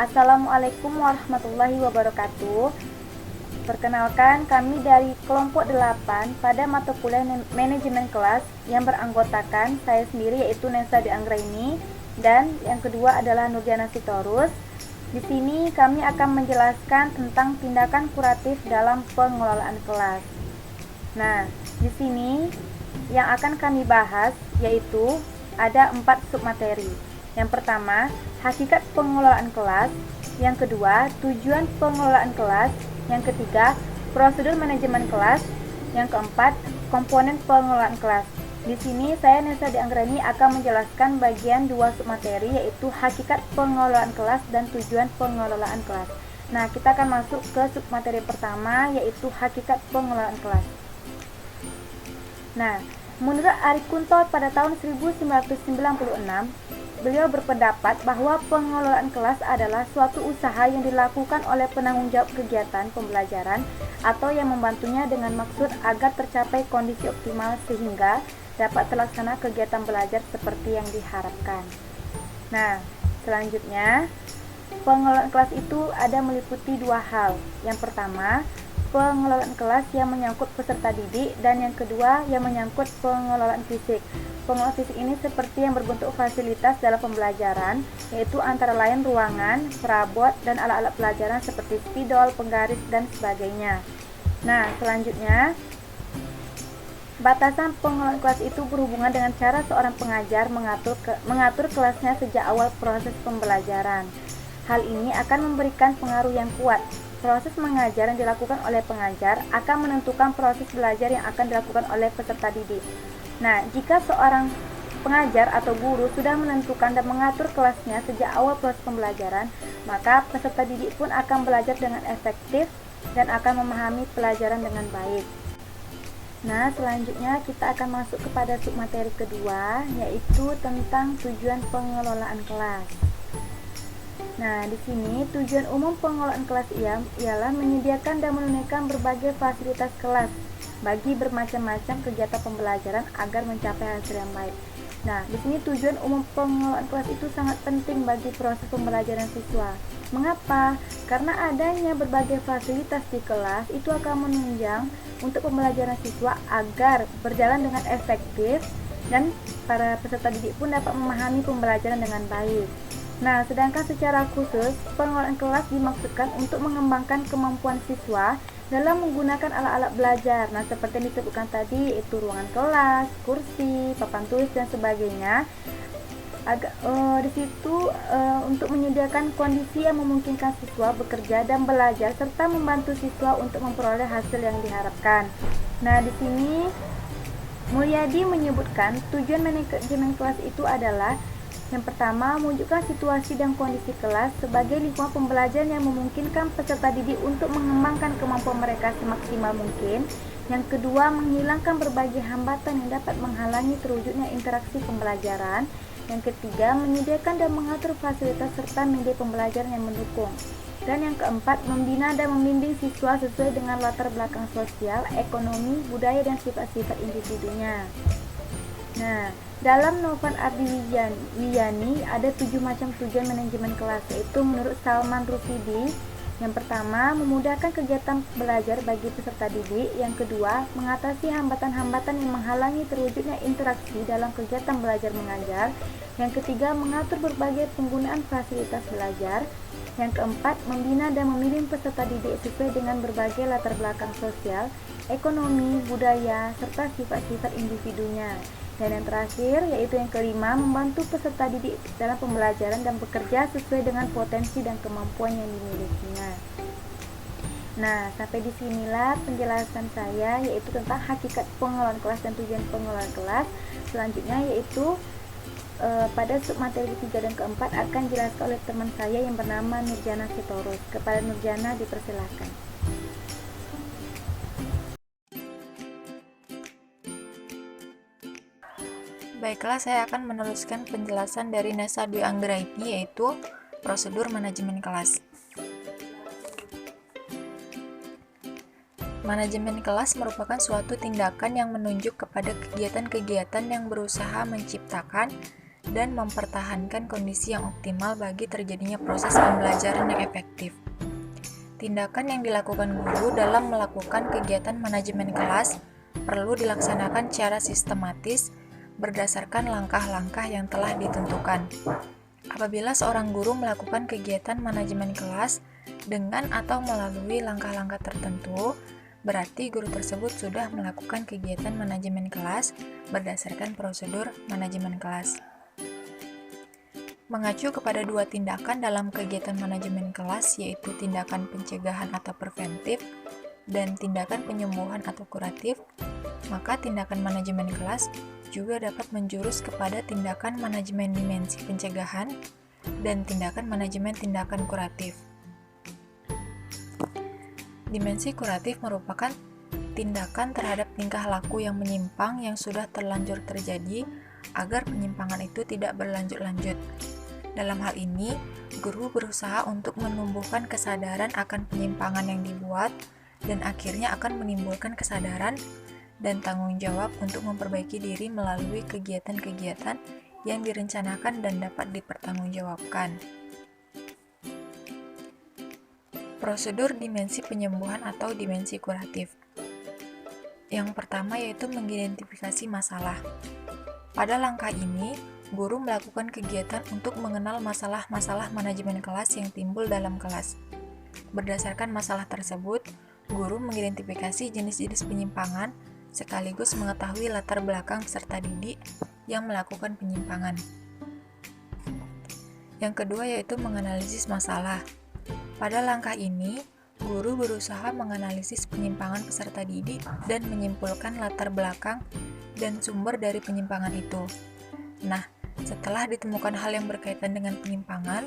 Assalamualaikum warahmatullahi wabarakatuh. Perkenalkan, kami dari kelompok 8 pada mata kuliah manajemen kelas yang beranggotakan saya sendiri yaitu Nesa Dwi Anggraini dan yang kedua adalah Nurjana Sitorus. Di sini kami akan menjelaskan tentang tindakan kuratif dalam pengelolaan kelas. Nah, di sini yang akan kami bahas yaitu ada 4 submateri. Yang pertama, hakikat pengelolaan kelas. Yang kedua, tujuan pengelolaan kelas. Yang ketiga, prosedur manajemen kelas. Yang keempat, komponen pengelolaan kelas. Di sini saya Nesa Dwi Anggraini akan menjelaskan bagian 2 submateri yaitu hakikat pengelolaan kelas dan tujuan pengelolaan kelas. Nah, kita akan masuk ke submateri pertama yaitu hakikat pengelolaan kelas. Nah, menurut Ari Kunto pada tahun 1996, beliau berpendapat bahwa pengelolaan kelas adalah suatu usaha yang dilakukan oleh penanggung jawab kegiatan pembelajaran atau yang membantunya dengan maksud agar tercapai kondisi optimal sehingga dapat terlaksana kegiatan belajar seperti yang diharapkan. Nah, selanjutnya pengelolaan kelas itu ada meliputi 2 hal. Yang pertama, pengelolaan kelas yang menyangkut peserta didik dan yang kedua yang menyangkut pengelolaan fisik. Pengelolaan fisik ini seperti yang berbentuk fasilitas dalam pembelajaran, yaitu antara lain ruangan, perabot, dan alat-alat pelajaran seperti spidol, penggaris, dan sebagainya. Nah, selanjutnya batasan pengelolaan kelas itu berhubungan dengan cara seorang pengajar mengatur kelasnya sejak awal proses pembelajaran. Hal ini akan memberikan pengaruh yang kuat. Proses mengajar yang dilakukan oleh pengajar akan menentukan proses belajar yang akan dilakukan oleh peserta didik. Nah, jika seorang pengajar atau guru sudah menentukan dan mengatur kelasnya sejak awal proses pembelajaran, maka peserta didik pun akan belajar dengan efektif dan akan memahami pelajaran dengan baik. Nah, selanjutnya kita akan masuk kepada submateri kedua, yaitu tentang tujuan pengelolaan kelas. Nah, di sini tujuan umum pengelolaan kelas ialah menyediakan dan menunaikan berbagai fasilitas kelas bagi bermacam-macam kegiatan pembelajaran agar mencapai hasil yang baik. Nah, di sini tujuan umum pengelolaan kelas itu sangat penting bagi proses pembelajaran siswa. Mengapa? Karena adanya berbagai fasilitas di kelas itu akan menunjang untuk pembelajaran siswa agar berjalan dengan efektif dan para peserta didik pun dapat memahami pembelajaran dengan baik. Nah, sedangkan secara khusus, pengelolaan kelas dimaksudkan untuk mengembangkan kemampuan siswa dalam menggunakan alat-alat belajar. Nah, seperti yang disebutkan tadi, yaitu ruangan kelas, kursi, papan tulis, dan sebagainya. Di situ untuk menyediakan kondisi yang memungkinkan siswa bekerja dan belajar serta membantu siswa untuk memperoleh hasil yang diharapkan. Nah, di sini Mulyadi menyebutkan tujuan manajemen kelas itu adalah yang pertama, mewujudkan situasi dan kondisi kelas sebagai lingkungan pembelajaran yang memungkinkan peserta didik untuk mengembangkan kemampuan mereka semaksimal mungkin. Yang kedua, menghilangkan berbagai hambatan yang dapat menghalangi terwujudnya interaksi pembelajaran. Yang ketiga, menyediakan dan mengatur fasilitas serta media pembelajaran yang mendukung. Dan yang keempat, membina dan membimbing siswa sesuai dengan latar belakang sosial, ekonomi, budaya, dan sifat-sifat individunya. Nah, dalam Novan Ardi Wiyani ada 7 macam tujuan manajemen kelas, yaitu menurut Salman Rushdie. Yang pertama, memudahkan kegiatan belajar bagi peserta didik. Yang kedua, mengatasi hambatan-hambatan yang menghalangi terwujudnya interaksi dalam kegiatan belajar mengajar. Yang ketiga, mengatur berbagai penggunaan fasilitas belajar. Yang keempat, membina dan membimbing peserta didik sesuai dengan berbagai latar belakang sosial, ekonomi, budaya, serta sifat-sifat individunya. Dan yang terakhir, yaitu yang kelima, membantu peserta didik dalam pembelajaran dan bekerja sesuai dengan potensi dan kemampuan yang dimilikinya. Nah, sampai disinilah penjelasan saya, yaitu tentang hakikat pengelolaan kelas dan tujuan pengelolaan kelas. Selanjutnya yaitu pada submateri ketiga dan keempat akan dijelaskan oleh teman saya yang bernama Nurjana Sitorus. Kepada Nurjana dipersilakan. Baiklah, saya akan meneruskan penjelasan dari Nesa Dwi Anggraini, yaitu prosedur manajemen kelas. Manajemen kelas merupakan suatu tindakan yang menunjuk kepada kegiatan-kegiatan yang berusaha menciptakan dan mempertahankan kondisi yang optimal bagi terjadinya proses pembelajaran yang efektif. Tindakan yang dilakukan guru dalam melakukan kegiatan manajemen kelas perlu dilaksanakan secara sistematis berdasarkan langkah-langkah yang telah ditentukan. Apabila seorang guru melakukan kegiatan manajemen kelas dengan atau melalui langkah-langkah tertentu, berarti guru tersebut sudah melakukan kegiatan manajemen kelas berdasarkan prosedur manajemen kelas. Mengacu kepada dua tindakan dalam kegiatan manajemen kelas, yaitu tindakan pencegahan atau preventif dan tindakan penyembuhan atau kuratif, maka tindakan manajemen kelas juga dapat menjurus kepada tindakan manajemen dimensi pencegahan dan tindakan manajemen tindakan kuratif. Dimensi kuratif merupakan tindakan terhadap tingkah laku yang menyimpang yang sudah terlanjur terjadi agar penyimpangan itu tidak berlanjut-lanjut. Dalam hal ini, guru berusaha untuk menumbuhkan kesadaran akan penyimpangan yang dibuat dan akhirnya akan menimbulkan kesadaran dan tanggung jawab untuk memperbaiki diri melalui kegiatan-kegiatan yang direncanakan dan dapat dipertanggungjawabkan. Prosedur dimensi penyembuhan atau dimensi kuratif. Yang pertama yaitu mengidentifikasi masalah. Pada langkah ini, guru melakukan kegiatan untuk mengenal masalah-masalah manajemen kelas yang timbul dalam kelas. Berdasarkan masalah tersebut, guru mengidentifikasi jenis-jenis penyimpangan sekaligus mengetahui latar belakang peserta didik yang melakukan penyimpangan. Yang kedua yaitu menganalisis masalah. Pada langkah ini, guru berusaha menganalisis penyimpangan peserta didik dan menyimpulkan latar belakang dan sumber dari penyimpangan itu. Nah, setelah ditemukan hal yang berkaitan dengan penyimpangan,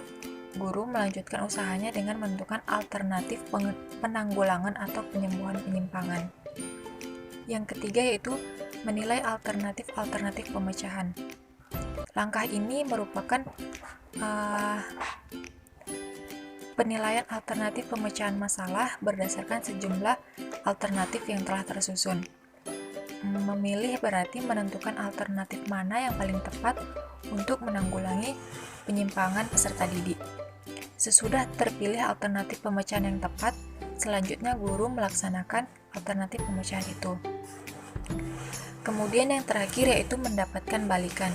guru melanjutkan usahanya dengan menentukan alternatif penanggulangan atau penyembuhan penyimpangan. Yang ketiga yaitu menilai alternatif pemecahan. Langkah ini merupakan penilaian alternatif pemecahan masalah berdasarkan sejumlah alternatif yang telah tersusun. Memilih berarti menentukan alternatif mana yang paling tepat untuk menanggulangi penyimpangan peserta didik. Sesudah terpilih alternatif pemecahan yang tepat, selanjutnya guru melaksanakan alternatif pemecahan itu. Kemudian yang terakhir yaitu mendapatkan balikan.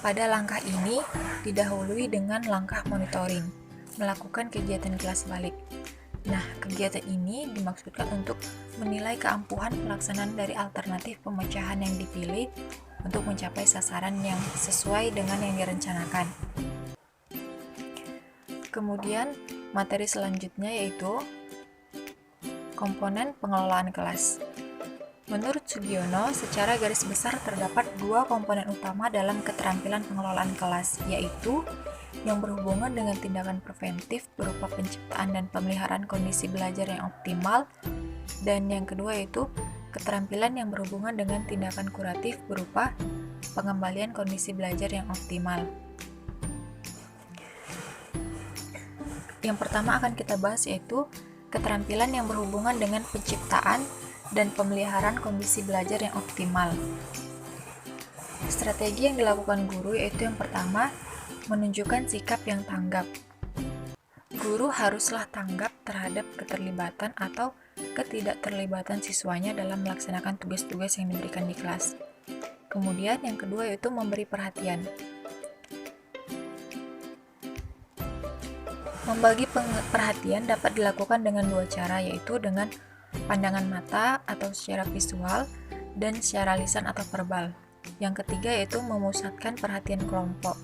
Pada langkah ini didahului dengan langkah monitoring, melakukan kegiatan kelas balik. Nah, kegiatan ini dimaksudkan untuk menilai keampuhan pelaksanaan dari alternatif pemecahan yang dipilih untuk mencapai sasaran yang sesuai dengan yang direncanakan. Kemudian, materi selanjutnya yaitu komponen pengelolaan kelas. Menurut Sugiono, secara garis besar terdapat dua komponen utama dalam keterampilan pengelolaan kelas, yaitu yang berhubungan dengan tindakan preventif berupa penciptaan dan pemeliharaan kondisi belajar yang optimal, dan yang kedua yaitu keterampilan yang berhubungan dengan tindakan kuratif berupa pengembalian kondisi belajar yang optimal. Yang pertama akan kita bahas yaitu keterampilan yang berhubungan dengan penciptaan dan pemeliharaan kondisi belajar yang optimal. Strategi yang dilakukan guru yaitu yang pertama, menunjukkan sikap yang tanggap. Guru haruslah tanggap terhadap keterlibatan atau ketidakterlibatan siswanya dalam melaksanakan tugas-tugas yang diberikan di kelas. Kemudian yang kedua yaitu memberi perhatian. Membagi perhatian dapat dilakukan dengan dua cara, yaitu dengan pandangan mata atau secara visual dan secara lisan atau verbal. Yang ketiga yaitu memusatkan perhatian kelompok.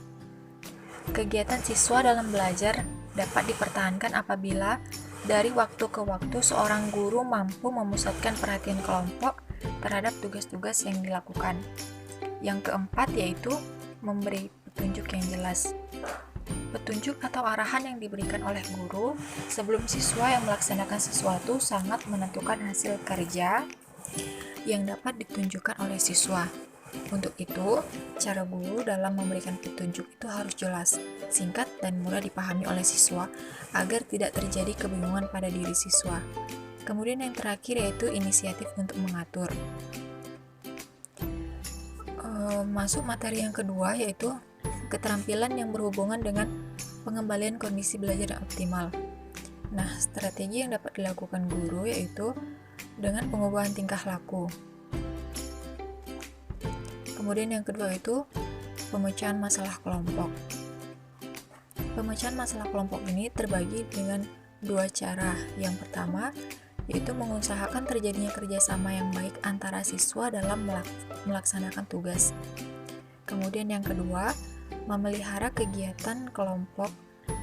Kegiatan siswa dalam belajar dapat dipertahankan apabila dari waktu ke waktu seorang guru mampu memusatkan perhatian kelompok terhadap tugas-tugas yang dilakukan. Yang keempat yaitu memberi petunjuk yang jelas. Petunjuk atau arahan yang diberikan oleh guru sebelum siswa yang melaksanakan sesuatu sangat menentukan hasil kerja yang dapat ditunjukkan oleh siswa. Untuk itu, cara guru dalam memberikan petunjuk itu harus jelas, singkat, dan mudah dipahami oleh siswa agar tidak terjadi kebingungan pada diri siswa. Kemudian yang terakhir yaitu inisiatif untuk mengatur. Masuk materi yang kedua, yaitu keterampilan yang berhubungan dengan pengembalian kondisi belajar yang optimal. Nah, strategi yang dapat dilakukan guru yaitu dengan pengubahan tingkah laku. Kemudian yang kedua itu pemecahan masalah kelompok. Pemecahan masalah kelompok ini terbagi dengan dua cara. Yang pertama yaitu mengusahakan terjadinya kerjasama yang baik antara siswa dalam melaksanakan tugas. Kemudian yang kedua, memelihara kegiatan kelompok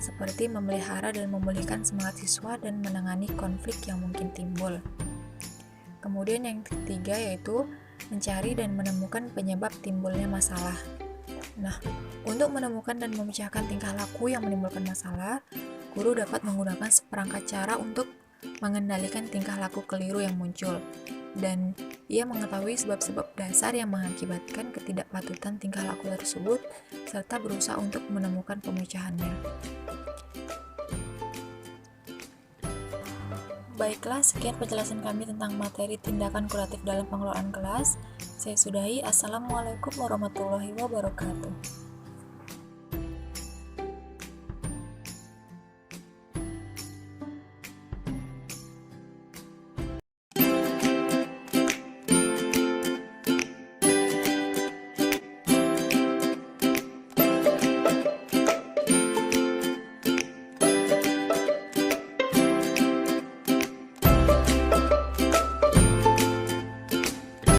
seperti memelihara dan memulihkan semangat siswa dan menangani konflik yang mungkin timbul. Kemudian yang ketiga yaitu mencari dan menemukan penyebab timbulnya masalah. Nah, untuk menemukan dan memecahkan tingkah laku yang menimbulkan masalah, guru dapat menggunakan seperangkat cara untuk mengendalikan tingkah laku keliru yang muncul, dan ia mengetahui sebab-sebab dasar yang mengakibatkan ketidakpatutan tingkah laku tersebut, serta berusaha untuk menemukan pemecahannya. Baiklah, sekian penjelasan kami tentang materi tindakan kuratif dalam pengelolaan kelas. Saya sudahi. Assalamualaikum warahmatullahi wabarakatuh.